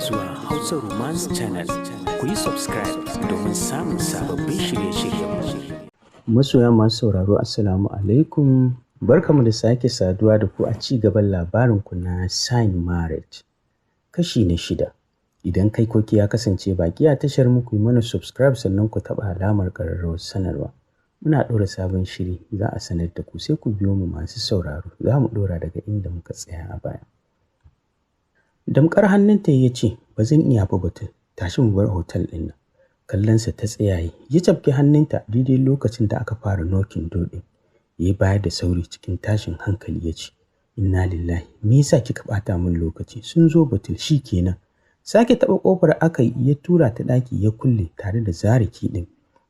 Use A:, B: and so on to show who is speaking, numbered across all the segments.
A: zuwa Hausa Romance Channel. Ku yi subscribe domin samun sababbin shirye-shiryenmu.
B: Masoya masu sauraro Assalamu alaikum. Barkamu da sake saduwa da ku a ci gaban labarinku na Sign Marriage. Kashi na 6. Idan kai koki ya kasance baki a tashar mu, ku yi mana subscribe sannan ku taɓa alamar ƙararrawar sanarwa. Muna ɗora sabon shiri za a sanar da ku, sai ku biyo mu masu sauraro. Za mu ɗora daga inda muka tsaya a baya. Damƙar hannunta ya ce, ba zan iya ba Batul, tashi mu bar hotel ɗin nan. Kallonsa ta tsayaye, ya cafke hannunta daidai lokacin da aka fara nokin door ɗin. Ya bayar da sauri cikin tashin hankali ya ce, inna lillahi, me yasa kika ɓata min lokaci? Sun zo Batul, shi kenan. Sake taɓa ƙofar aka yi, ya tura ta ɗaki ya kulle tare da zare ki ɗin.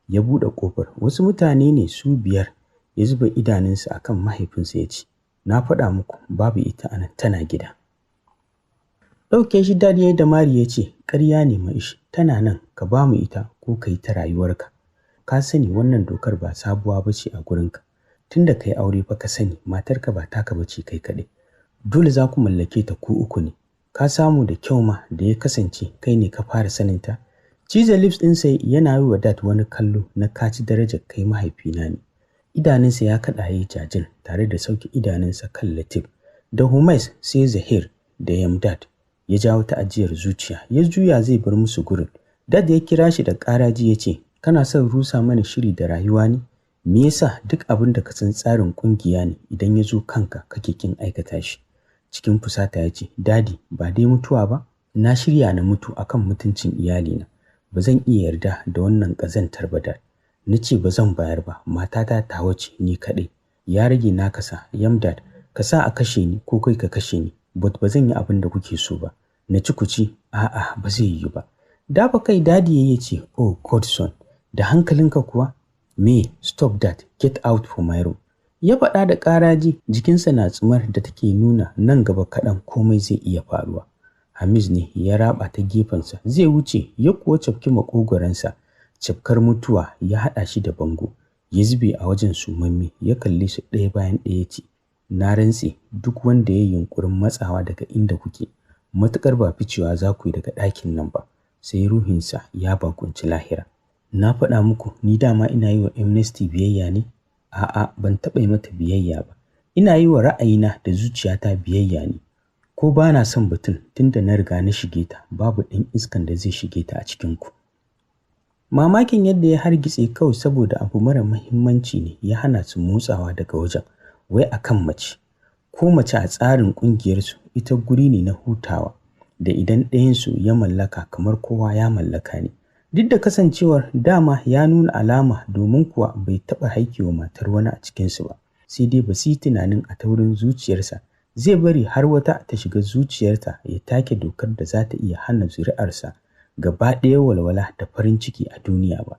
B: Ya buɗe ƙofar, wasu mutane ne su 5. Ya zuba idanunsa akan mahaifinsa ya ce, na faɗa muku babu ita anan, tana gida. Ɗauke shi dad yayi da mari ya ce, ƙarya ne Maish, tana nan, ka ba mu ita ko ka yi ta rayuwarka. Ka sani wannan dokar ba sabuwa ba ce a gurinka. Tunda ka yi aure fa ka sani matarka ba taka ba ce kai kaɗai. Dole za ku mallake ta ku 3 ne. Ka samu da kyau ma da ya kasance kai ne ka fara saninta. Cize lips ɗinsa yana yi wa dad wani kallo na kaci darajar kai mahaifina ne. Idanunsa ya kaɗa ya yi jajir tare da sauke idanunsa kan Latif. Da Humais sai Zahir da Yamdad. Ya jawo ta ajiyar zuciya, ya juya zai bar musu gurin. Dad ya kira shi da ƙaraji ya ce, kana son rusa mana shiri da rayuwa ne? Me yasa duk abin da ka san tsarin ƙungiya ne idan ya zo kanka kake kin aikata shi? Cikin fusata ya ce, Dadi, ba dai mutuwa ba? Na shirya na mutu akan mutuncin iyalina. Ba zan iya yarda da wannan ƙazantar ba Dad. Na ce ba zan bayar ba, matata ta wace ni kaɗai. Ya rage naka sa, Yamdad, ka sa a kashe ni ko kai ka kashe ni. But ba zan yi abin da kuke so ba. Na ci ku ci, a'a ba zai yi ba. Dafa kai dadi ya ce, oh Godson, da hankalinka kuwa? Me, stop that, get out for my room. Ya faɗa da ƙaraji, jikinsa na tsumar da take nuna nan gaba kaɗan komai zai iya faruwa. Hamis ne ya raba ta gefensa, zai wuce ya kuwa cafki maƙogwaronsa. Cafkar mutuwa ya haɗa shi da bango, ya zube a wajen sumamme, ya kalle su ɗaya bayan ɗaya ce, na rantse duk wanda ya yi yunƙurin matsawa daga inda kuke, matuƙar ba ficewa za ku yi daga ɗakin nan ba, sai ruhinsa ya bakunci lahira. Na faɗa muku ni dama ina yi wa Amnesty biyayya ne? A'a, ban taɓa yi mata biyayya ba. Ina yi wa ra'ayina da zuciyata biyayya ne. Ko ba na son Batul, tunda na riga na shige ta, babu ɗan iskan da zai shige ta a cikinku. Mamakin yadda ya hargitse kawai saboda abu mara muhimmanci ne ya hana su motsawa daga wajen, wai akan mace. Ko mace a tsarin ƙungiyarsu ita guri ne na hutawa da idan ɗayansu ya mallaka kamar kowa ya mallaka ne. Duk da kasancewar dama ya nuna alama domin kuwa bai taɓa haikewa matar wani a cikinsu ba, sai dai ba su yi tunanin a taurin zuciyarsa zai bari har wata ta shiga zuciyarta ya take dokar da za ta iya hana zuri'arsa gaba ɗaya walwala da farin ciki a duniya ba.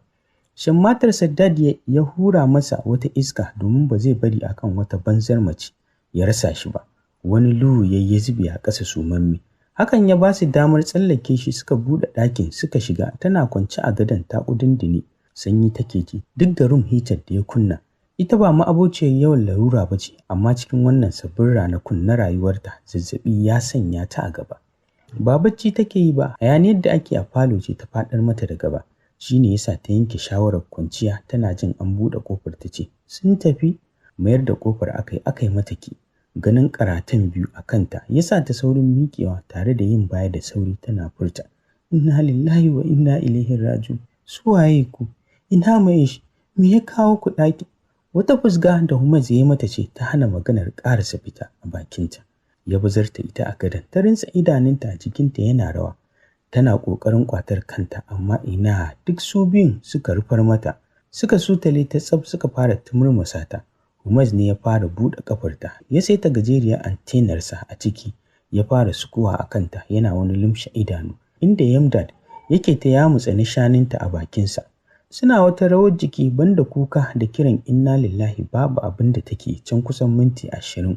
B: Shin matarsa dad ya hura masa wata iska domin ba zai bari akan wata banzar mace ya rasa shi ba. Wani luhu ya zube a ƙasa sumamme. Hakan ya ba su damar tsallake shi, suka buɗe ɗakin suka shiga. Tana kwance a gadon ta ƙudundune, sanyi take ji duk da room heater da ya kunna. Ita ba ma'abociyar yawan larura ba ce, amma cikin wannan sabbin ranakun na rayuwarta zazzaɓi ya sanya ta a gaba. Ba bacci take yi ba, hayaniyar da ake a falo ce ta faɗar mata da gaba. Shi ne yasa ta yanke shawarar kwanciya, tana jin an buɗe ƙofar ta ce, sun tafi? Mayar da ƙofar aka yi mata ki. Ganin karatun biyu a kanta ya sa ta saurin miƙewa tare da yin baya da sauri tana furta, inna lillahi wa inna ilaihi raji'un. Su waye ku? Ina Maish? Me ya kawo ku ɗaki? Wata fusga da Humais ya yi mata ce ta hana maganar ƙarasa fita a bakinta. Ya bazarta ita a gadon, ta rinsa idanunta a jikinta yana rawa. Tana ƙoƙarin ƙwatar kanta amma ina, duk su biyun suka rufar mata. Suka sutale ta tsaf suka fara tumurmusa ta. Humais ne ya fara buɗe ƙafarta, ya saita gajeriyar antenarsa a ciki, ya fara sukuwa a kanta yana wani lumshe idanu, inda Yamdad yake ta yamutsa nishaninta a bakinsa. Suna wata rawar jiki banda kuka da kiran inna lillahi babu abin da take can kusan minti 20.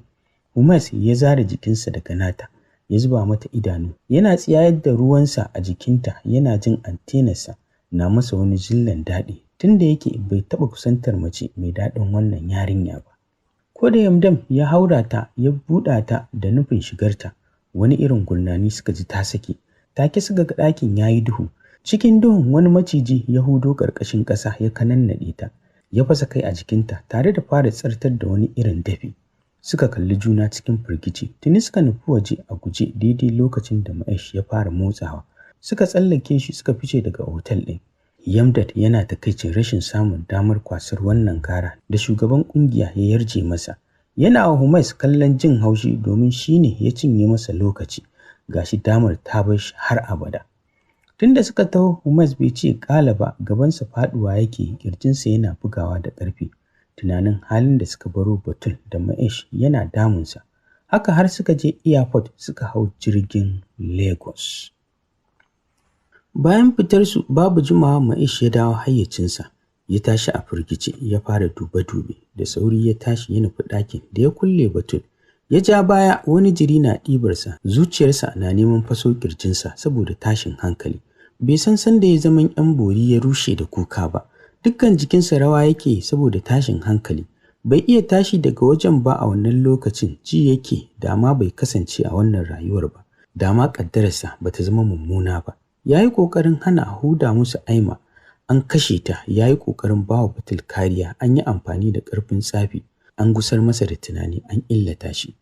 B: Humais ya zare jikinsa daga nata, ya zuba mata idanu, yana tsiyayar da ruwansa a jikinta, yana jin antenarsa na masa wani zillan daɗi. Tunda yake bai taɓa kusantar mace mai daɗin wannan yarinya ba. Ko da Yamdam ya haura ta ya buɗa ta da nufin shigarta, wani irin gurnani suka ji ta sake. take suka ga ɗakin ya yi duhu. Cikin duhun wani maciji ya hudo ƙarƙashin ƙasa ya kanannaɗe ta, ya fasa kai a jikinta tare da fara tsartar da wani irin dafi. Suka kalli juna cikin firgici, tuni suka nufi waje a guje daidai lokacin da Mahesh ya fara motsawa. Suka tsallake shi suka fice daga otal ɗin. Yamdad yana takaicin rashin samun damar kwasar wannan kara da shugaban ƙungiya ya yarje masa. Yana wa Humais kallon jin haushi domin shi ne ya cinye masa lokaci, gashi damar ta bar shi har abada. Tunda suka taho Humais bai ce ƙala ba, gabansa faɗuwa yake, ƙirjinsa yana bugawa da ƙarfi. Tunanin halin da suka baro Batul da Mahesh yana damunsa. Haka har suka je airport suka hau jirgin Lagos. Bayan fitarsu babu jimawa Mahesh ya dawo hayyacinsa. Ya tashi a firgice ya fara dube-dube, da sauri ya tashi ya nufi ɗakin da ya kulle Batul. Ya ja baya, wani jiri na ɗibarsa, zuciyarsa na neman faso ƙirjinsa saboda tashin hankali. Bai san sanda ya zaman ‘yan bori ya rushe da kuka ba. Dukkan jikinsa rawa yake saboda tashin hankali. Bai iya tashi daga wajen ba a wannan lokacin, ji yake dama bai kasance a wannan rayuwar ba. Dama ƙaddararsa ba ta zama mummuna ba. Ya yi ƙoƙarin hana a huda musu Aima. An kashe ta, ya yi ƙoƙarin ba wa Batul kariya, an yi amfani da ƙarfin tsafi, an gusar masa da tunani, an illata shi.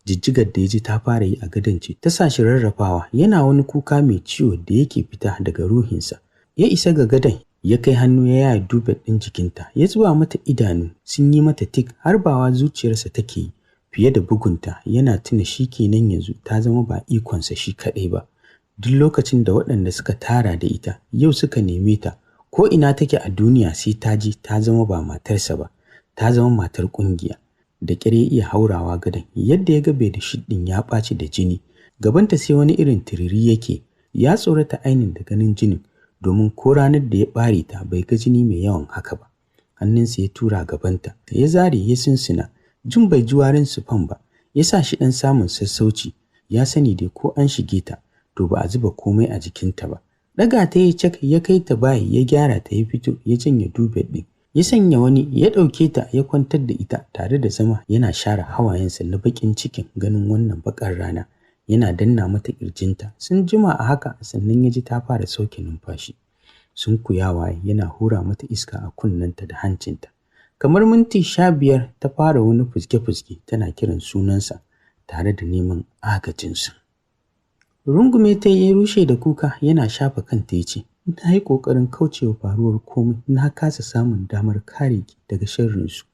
B: Jijjigar da ya ji ta fara yi a gadon ce ta sa shi rarrafawa, yana wani kuka mai ciwo da yake fita daga ruhinsa. Ya isa ga gadon, ya kai hannu ya yaya dubet ɗin jikinta, ya zuba mata idanu, sun yi mata tik, harbawa zuciyarsa take yi fiye da bugunta. Yana tuna shi kenan yanzu ta zama ba ikonsa shi kaɗai ba. Duk lokacin da waɗanda suka tara da ita yau suka neme ta, ko ina take a duniya sai ta ji ta zama ba matarsa ba, ta zama matar ƙungiya. Da ƙyar ya iya haurawa gadon, yadda ya ga bedsheet ɗin ya ɓaci da jini, gabanta sai wani irin tiriri yake. Ya tsorata ainin da ganin jinin, domin ko ranar da ya ɓare ta bai ga jini mai yawan haka ba. Hannunsa ya tura gabanta, ya zare ya sunsuna, jin bai ji warin sufan ba, ya sa shi ɗan samun sassauci. Ya sani dai ko an shige ta, to ba a zuba komai a jikinta ba. Ɗaga ta ya cak, ya kai ta bayi, ya gyara ta, ya fito, ya janye dubet ɗin. Ya sanya wani, ya ɗauke ta, ya kwantar da ita tare da zama yana share hawayensa na baƙin cikin ganin wannan baƙar rana. Yana danna mata ƙirjinta. Sun jima a haka sannan ya ji ta fara sauke numfashi. Sunkuyawa yana hura mata iska a kunnenta da hancinta. Kamar minti 15 ta fara wani fuske-fuske tana kiran sunansa tare da neman agajinsa. Rungume ta yi rushe da kuka, yana shafa kanta ya ce, na yi ƙoƙarin kaucewa faruwar komai, na kasa samun damar kare ki daga sharrinsu.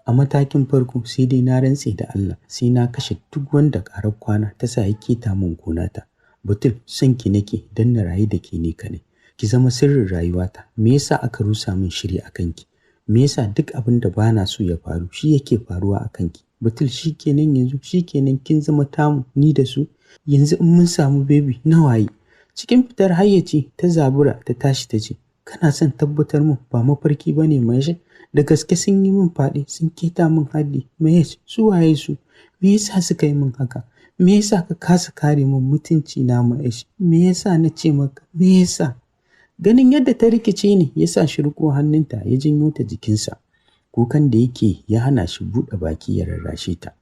B: A matakin farko sai dai na rantse da Allah sai na kashe duk wanda ƙarar kwana ta sa ya keta min gonata. Batul, son ki nake don na rayu da ke ne kaɗai. Ki zama sirrin rayuwata. Me yasa aka rusa min shiri a kanki? Me yasa duk abin da bana so ya faru shi yake faruwa a kanki? Batul, shikenan yanzu, shikenan kin zama tamu ni da su. Yanzu in mun samu baby na waye? Cikin fitar hayyaci ta zabura ta tashi ta ce, kana son tabbatar min ba mafarki ba ne Mahesh? Da gaske sun yi min faɗi, sun keta min haddi. Mahesh, su waye su? Me yasa suka yi min haka? Me yasa ka kasa kare min mutunci na Mahesh? Me yasa na ce maka? Me yasa? Ganin yadda ta rikice ne ya sa shi riko hannunta ya janyo ta jikinsa. Kukan da yake ya hana shi buɗe baki ya rarrashe ta.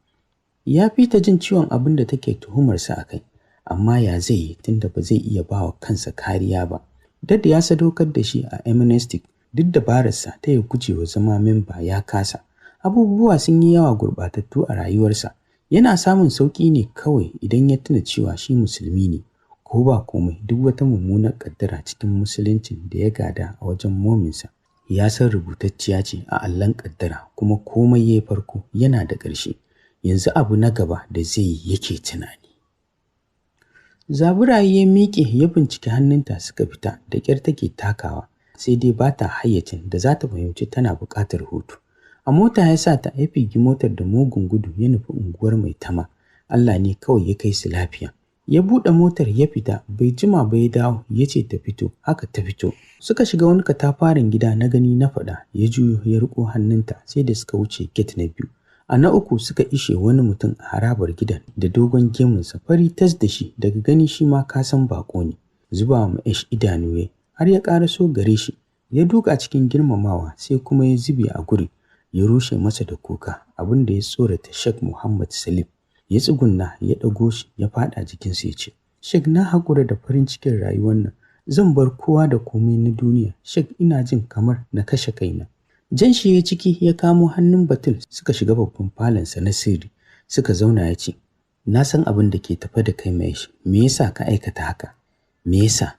B: Ya fi ta jin ciwon abin da take tuhumarsa a kai, amma ya zai yi tunda ba zai iya ba wa kansa kariya ba. Dad ya sadaukar da shi a Amnesty, duk dabararsa ta ya gujewa zama memba ya kasa. Abubuwa sun yi yawa gurɓatattu a rayuwarsa. Yana samun sauƙi ne kawai idan ya tuna cewa shi musulmi ne. Ko ba komai, duk wata mummunar ƙaddara cikin musuluncin da ya gada a wajen mominsa, ya san rubutacciya ce a allon ƙaddara, kuma komai ya yi farko yana da ƙarshe. Yanzu abu na gaba da zai yi yake tunani. Zabura ya miƙe ya binciki hannunta suka fita, da ƙyar take takawa, sai dai ba ta hayyacin da za ta fahimci tana buƙatar hutu. A mota ya sa ta, ya figi motar da mugun gudu ya nufi unguwar Maitama. Allah ne kawai ya kai su lafiya. Ya buɗe motar ya fita, bai jima ba ya dawo, ya ce ta fito, haka ta fito. Suka shiga wani katafaren gida na gani na faɗa, ya juyo ya riƙo hannunta sai da suka wuce gate na 2. A na 3 suka ishe wani mutum a harabar gidan da dogon gemunsa fari tas da shi, daga gani shi ma ka san baƙo ne. Zuba ma Ash idanu ya har ya ƙaraso gare shi, ya duka cikin girmamawa sai kuma ya zube a guri, ya rushe masa da kuka, abin da ya tsorata Sheikh Muhammad Salim. Ya tsugunna ya ɗago shi ya faɗa jikinsa ya ce, Sheikh na haƙura da farin cikin rayuwar nan. Zan bar kowa da komai na duniya. Sheikh ina jin kamar na kashe kaina. Jan shi ya ciki ya kamo hannun Batul suka shiga babban falonsa na sirri. Suka zauna ya ce, na san abin da ke tafe da kai Mahesh. Me yasa ka aikata haka? Me yasa?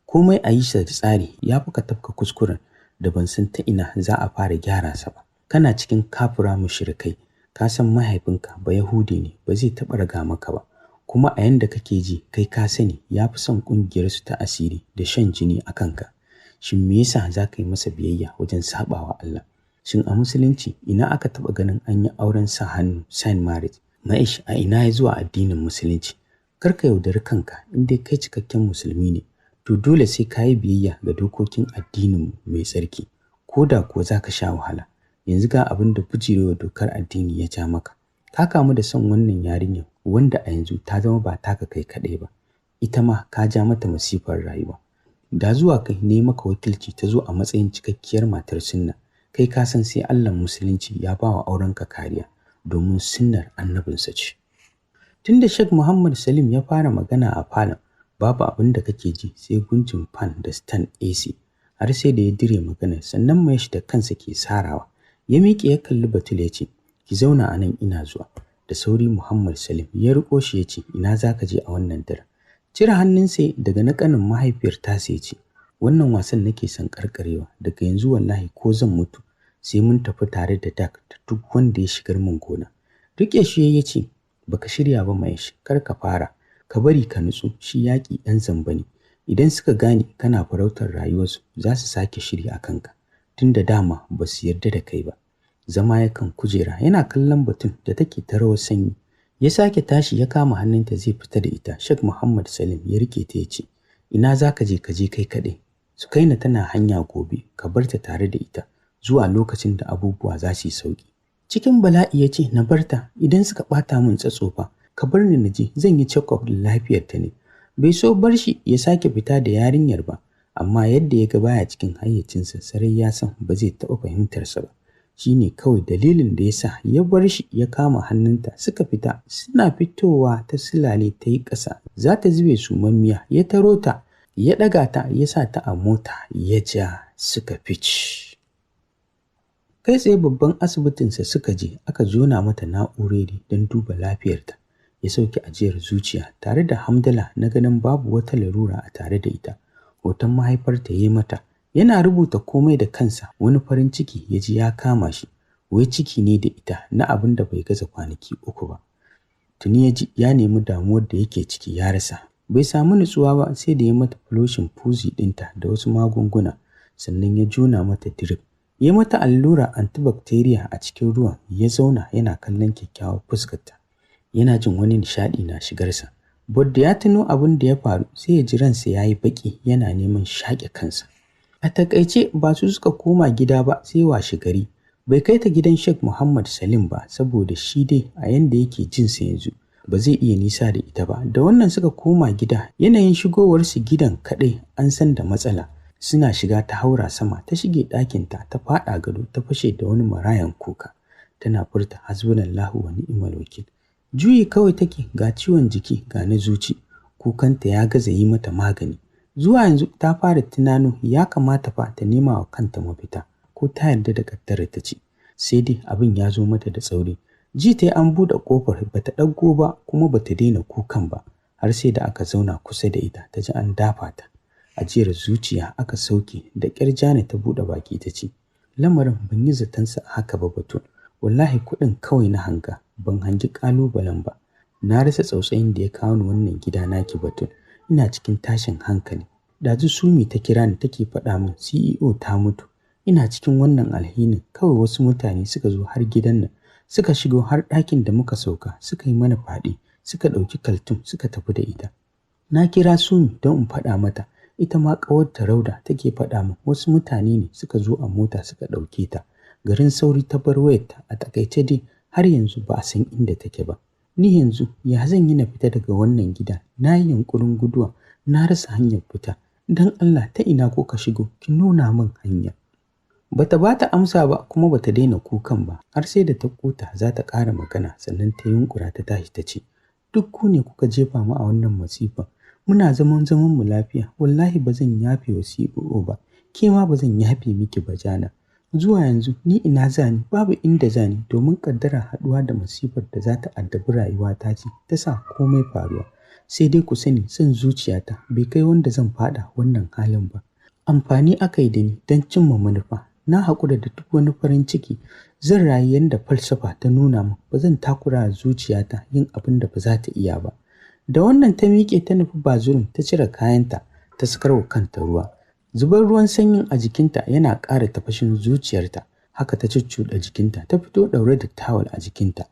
B: Komai a yi shi da tsari ya fi ka tafka kuskuren da ban san ta ina za a fara gyara sa ba. Kana cikin kafura mushrikai. Ka san mahaifinka ba Yahudi ne, ba zai taɓa raga maka ba. Kuma a yanda kake ji kai ka sani ya fi son ƙungiyarsu ta asiri da shan jini a kanka. Shin me yasa za ka yi masa biyayya wajen saɓawa Allah? Shin a musulunci ina aka taɓa ganin an yi auren sa hannu sign marriage? Mahesh a ina ya zuwa addinin musulunci? Kar ka yaudari kanka in dai kai cikakken musulmi ne, to dole sai ka yi biyayya ga dokokin addininmu mai tsarki, ko da kuwa za ka sha wahala. Yanzu ga abin da bijirewa dokar addini ya ja maka. Ka kamu da son wannan yarinyar wanda a yanzu ta zama ba taka kai kaɗai ba. Ita ma ka ja mata masifar rayuwa. Da zuwa kai ne maka wakilci ta zo a matsayin cikakkiyar matar sunna. Kai ka san sai Allah musulunci ya ba wa aurenka kariya domin sunnar annabinsa ce. Tunda Sheikh Muhammad Salim ya fara magana a falon, babu abin da kake ji sai gunjin fan da stand AC. Har sai da ya dire magana sannan Mahesh da kansa ke sarawa. Ya miƙe ya kalli Batul ya ce, ki zauna a nan ina zuwa. Da sauri Muhammad Salim ya riƙo shi ya ce, ina za ka je a wannan daren? Cire hannunsa daga na ƙanin mahaifiyar tasa ya ce, wannan wasan nake son ƙarƙarewa, daga yanzu wallahi ko zan mutu sai mun tafi tare da Dak da duk wanda ya shigar min gona. Riƙe shi ya ce, baka shirya ba Mahesh, kar ka fara, ka bari ka nutsu, shi yaƙi ɗan zamba ne. Idan suka gane kana farautar rayuwarsu za su sake shiri a kanka, tun da dama ba su yarda da kai ba. Zama ya kan kujera yana kallon Batul da take ta rawar sanyi. Ya sake tashi ya kama hannunta zai fita da ita. Sheikh Muhammad Salim ya rike ta ya ce, ina za ka je kai kaɗai? Sukaina tana hanya gobe, ka bar ta tare da ita zuwa lokacin da abubuwa za su yi sauƙi. Cikin bala'i ya ce, na barta, idan suka ɓata min tsatsofa, ka bar ni na je, zan yi check-up da lafiyarta ne. Bai so bar shi ya sake fita da yarinyar ba, amma yadda ya ga baya cikin hayyacinsa sarai ya san ba zai taɓa fahimtarsa ba. Shi ne kawai dalilin da ya sa ya bar shi ya kama hannunta suka fita. Suna fitowa ta silale ta yi ƙasa, za ta zube sumammiya, ya taro ta, ya ɗaga ta, ya sa ta a mota, ya ja suka fice. Kai tsaye babban asibitinsa suka je, aka jona mata na'urori don duba lafiyarta. Ya sauke ajiyar zuciya tare da hamdala na ganin babu wata larura a tare da ita. Hoton mahaifarta ya yi mata. Yana rubuta komai da kansa, wani farin ciki ya ji ya kama shi. Wai ciki ne da ita na abin da bai gaza kwanaki 3 ba. Tuni ya ji ya nemi damuwar da yake ciki ya rasa. Bai samu nutsuwa ba sai da ya mata floshin fuzi ɗinta da wasu magunguna, sannan ya jona mata drip. Ya mata allura antibacteria a cikin ruwan, ya zauna yana kallon kyakkyawar fuskarta. Yana jin wani nishaɗi na shigarsa. Bodda ya tuno abin da ya faru sai ya ji ransa ya yi baƙi, yana neman shaƙe kansa. A taƙaice ba su suka koma gida ba sai washe gari. Bai kai ta gidan Sheikh Muhammad Salim ba saboda shi dai a yanda yake jinsa yanzu ba zai iya nisa da ita ba. Da wannan suka koma gida, yanayin shigowarsu gidan kaɗai an san da matsala. Suna shiga ta haura sama, ta shige ɗakinta, ta faɗa gado, ta fashe da wani marayan kuka. Tana furta hasbunallahu wa ni'mal wakil. Juyi kawai take, ga ciwon jiki ga na zuci. Kukanta ya gaza yi mata magani. Zuwa yanzu ta fara tunano ya kamata fa ta nema wa kanta mafita, ko ta yarda da kaddara ta ce. Sai dai abin ya zo mata da tsauri. Ji ta yi an buɗe ƙofar, ba ta ɗago ba kuma ba ta daina kukan ba, har sai da aka zauna kusa da ita ta ji an dafa ta. Ajiyar zuciya aka sauke, da ƙyar Jani ta buɗe baki ta ce, lamarin ban yi zatonsa haka ba Batul. Wallahi kuɗin kawai na hanga, ban hangi ƙalubalen ba. Na rasa tsautsayin da ya kawo ni wannan gida naki Batul. Ina cikin tashin hankali. Ɗazu Sumi ta kira ni take faɗa min CEO ta mutu. Ina cikin wannan alhinin, kawai wasu mutane suka zo har gidan nan, suka shigo har ɗakin da muka sauka, suka yi mana faɗi, suka ɗauki Kaltum suka tafi da ita. Na kira Sumi don in faɗa mata, ita ma ƙawarta Rauda take faɗa min wasu mutane ne suka zo a mota suka ɗauke ta. Garin sauri ta bar wayarta. A takaice dai har yanzu ba a san inda take ba. Ni yanzu ya zan yi na fita daga wannan gida? Na yi yunƙurin guduwa, na rasa hanyar fita. Don Allah ta ina ko ka shigo, ki nuna min hanya. Bata ba ta amsa ba kuma bata daina kukan ba, har sai da ta ƙota za ta ƙara magana sannan ta yunƙura ta tashi ta ce, duk ku ne kuka jefa mu a wannan masifa. muna zaman mu lafiya, wallahi ba zan yafe wa COO ba, ke ma ba zan yafe miki ba Jana. Zuwa yanzu ni ina zani, babu inda zani, domin ƙaddarar haɗuwa da masifar da za ta addabi rayuwata ce ta sa komai faruwa. Sai dai ku sani son zuciyata bai kai wanda zan faɗa wannan halin ba. Amfani aka yi da ni don cimma manufa. Na haƙura da duk wani farin ciki. Zan rayu yadda falsafa ta nuna min, ba zan takura wa zuciyata yin abin da ba za ta iya ba. Da wannan ta miƙe ta nufi bathroom ta cire kayanta ta sakar wa kanta ruwa. Zubar ruwan sanyin a jikinta yana ƙara tafashin zuciyarta. Haka ta cuccuɗa jikinta ta fito ɗaure da tawul a jikinta.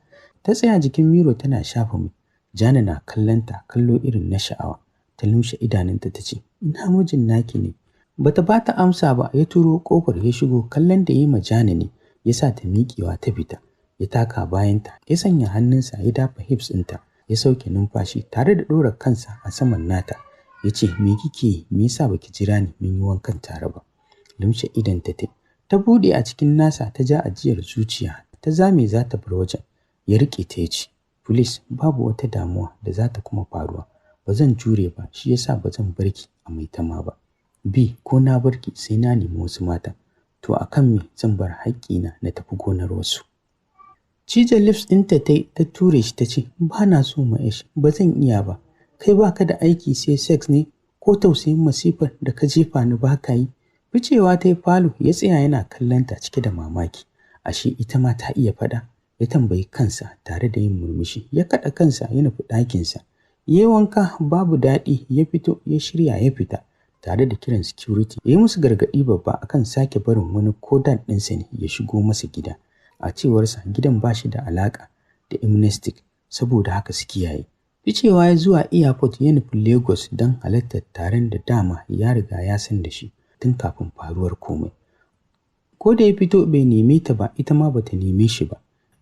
B: Ta tsaya jikin miro tana shafa mai. Jana na kallonta kallo irin na sha'awa. Ta lumshe idanunta ta ce, ina mijin naki ne? Bata ba ta amsa ba, ya turo ƙofar ya shigo. Kallon da ya yi ma Jana ne ya sa ta miƙewa ta fita. Ya taka bayanta, ya sanya hannunsa ya dafa hips ɗinta, ya sauke numfashi tare da ɗora kansa a saman nata. Ya ce, me kike yi? Me yasa baki jira ni mun yi wankan tare ba? Lumshe idanta ta buɗe a cikin nasa, ta ja ajiyar zuciya, ta zame za ta bar wajen. Ya riƙe ta ya ce, Police, babu wata damuwa da za ta kuma faruwa. Ba zan jure ba, shi yasa ba zan bar ki a maitama ba. B, ko na bar ki sai na nemi wasu mata. To a kan me zan bar haƙƙina na tafi gonar wasu? Cije lips ɗinta ta ture shi ta ce, ba na so Mahesh, ba zan iya ba. Kai ba ka da aiki sai sex ne, ko tausayin masifar da ka jefa ni ba ka yi? Ficewa ta yi falo, ya tsaya yana kallonta cike da mamaki. Ashe ita ma ta iya faɗa? Ya tambayi kansa tare da yin murmushi. Ya kaɗa kansa ya nufi ɗakinsa. Ya yi wanka babu daɗi, ya fito ya shirya ya fita tare da kiran security. Ya yi musu gargaɗi babba akan sake barin wani ko dad ɗinsa ne ya shigo masa gida. A cewarsa gidan ba shi da alaƙa da imnestic, saboda haka su kiyaye. Ficewa ya zuwa airport ya nufi Lagos don halartar taron da dama ya riga ya san da shi tun kafin faruwar komai. Ko da ya fito bai neme ta ba, ita ma bata neme shi ba.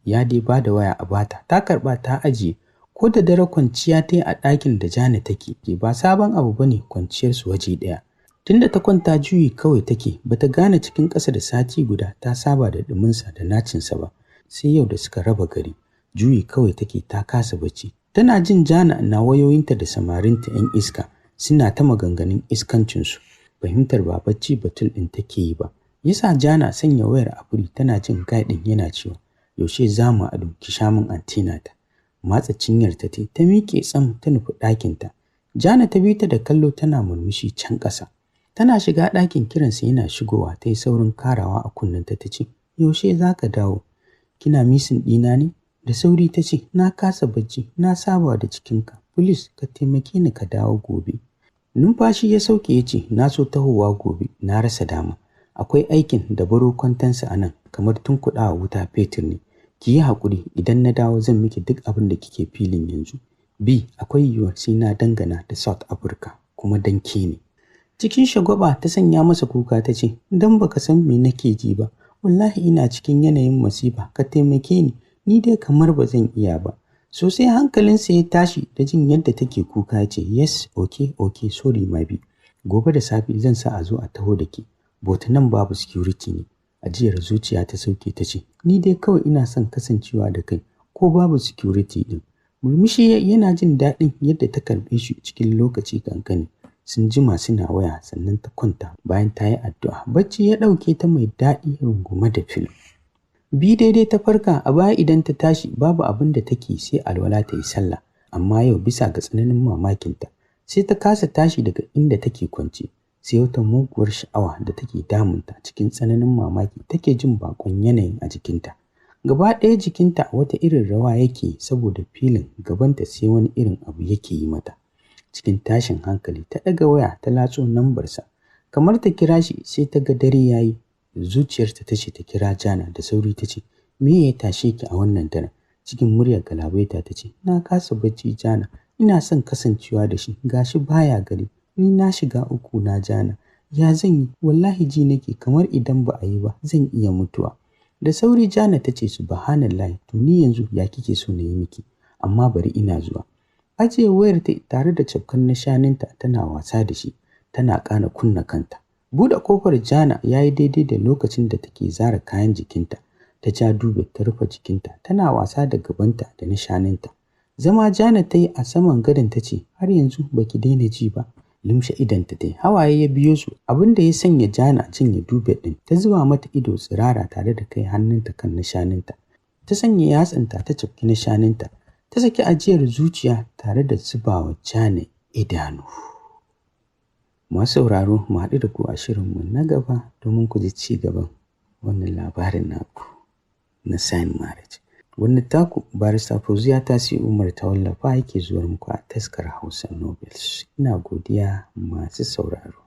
B: Ya dai ba da waya a bata, ta karɓa ta ajiye. Ko da dare kwanciya ta yi a ɗakin da Jana take, ba sabon abu bane kwanciyarsu waje ɗaya. Tunda ta kwanta juyi kawai take, bata gane cikin ƙasa da sati guda ta saba da ɗuminsa da nacinsa ba. Sai yau da suka raba gari, juyi kawai take ta kasa bacci. Tana jin Jana na wayoyinta da samarinta 'yan iska suna ta maganganun iskancinsu. Fahimtar ba bacci Batul ɗin take yi ba. Yasa Jana sanya wayar a furi, tana jin gaɗin yana cewa, yaushe za mu haɗu ki sha min antina ta. Matsa cinyarta ta miƙe tsam ta nufi ɗakinta. Jana ta bi ta da kallo tana murmushi can ƙasa. Tana shiga ɗakin kiransa yana shigowa, ta yi saurin karawa a kunnenta ta ce, yaushe za ka dawo? Kina misin ɗina ne? Da sauri ta ce, na kasa bacci, na saba da cikinka. Please ka taimake ni ka dawo gobe. Numfashi ya sauke ya ce, na so tahowa gobe, na rasa dama. Akwai aikin da baro kwantansa a nan, kamar tunkuɗawa wuta fetur ne. Ki yi haƙuri, idan na dawo zan miki duk abin da kike filin yanzu. B, akwai yiwuwar sai na dangana da South Africa, kuma dan ke ne. Cikin shagwaba ta sanya masa kuka ta ce, dan baka san me nake ji ba, wallahi ina cikin yanayin masifa, ka taimake ni dai kamar ba zan iya ba. Sosai hankalinsa ya tashi da jin yadda take kuka ya ce, yes, okay, sorry my B. Gobe da safe zan sa a zo a taho da ke. Bota nan babu security ne. Ajiyar zuciya ta sauke ta ce, ni dai kawai ina son kasancewa da kai, ko babu security din. Murmushi yana jin daɗin yadda ta karɓe shi cikin lokaci kankani. Sun jima suna waya sannan ta kwanta bayan ta yi addu'a. Bacci ya ɗauke ta mai daɗi rungume da filo. Bi daidai ta farka, a baya idan ta tashi babu abin da take sai alwala ta yi sallah. Amma yau bisa ga tsananin mamakinta sai ta kasa tashi daga inda take kwance. Sai wata muguwar sha'awa da take damunta, cikin tsananin mamaki take jin bakon yanayin a jikinta. Gaba ɗaya jikinta wata irin rawa yake saboda filin gabanta sai wani irin abu yake yi mata. Cikin tashin hankali ta ɗaga waya ta latso nambarsa. Kamar ta kira shi sai ta ga dare yayi. Zuciyarta ta ce ta kira Jana, da sauri ta ce, me ya tashe ki a wannan daren? Cikin muryar galabaita ta ce, na kasa bacci Jana, ina son kasancewa da shi, gashi baya gari. Ni na shiga uku na Jana, ya zan yi? Wallahi ji nake kamar idan ba a yi ba zan iya mutuwa. Da sauri Jana ta ce, subhanallahi, to ni yanzu ya kike so na yi miki? Amma bari ina zuwa. Ajiye wayar ta tare da cafkan na shaninta tana wasa da shi, tana ƙana kunna kanta. Buɗe ƙofar Jana ya yi daidai da lokacin da take zara kayan jikinta. Ta ja dube ta rufe jikinta, tana wasa da gabanta da na shaninta. Zama Jana ta yi a saman gadon ta ce, har yanzu baki daina ji ba. Lumshe idonta dai hawaye ya biyo su, abin da ya sanya Jana cinye dubet ɗin. Ta zuba mata ido tsirara tare da kai hannunta kan na shanunta. Ta sanya yatsanta ta cafki na shanunta. Ta saki ajiyar zuciya tare da zubawa Jana idanu. Masu sauraro, mu haɗu da ku a shirinmu na gaba domin ku ji ci gaban wannan labarin naku na Sign Marriage. Wannan taku Barista Fauziya Tasi Umar ta wallafa yake zuwa muku a taskar Hausa Novels. Ina godiya masu sauraro.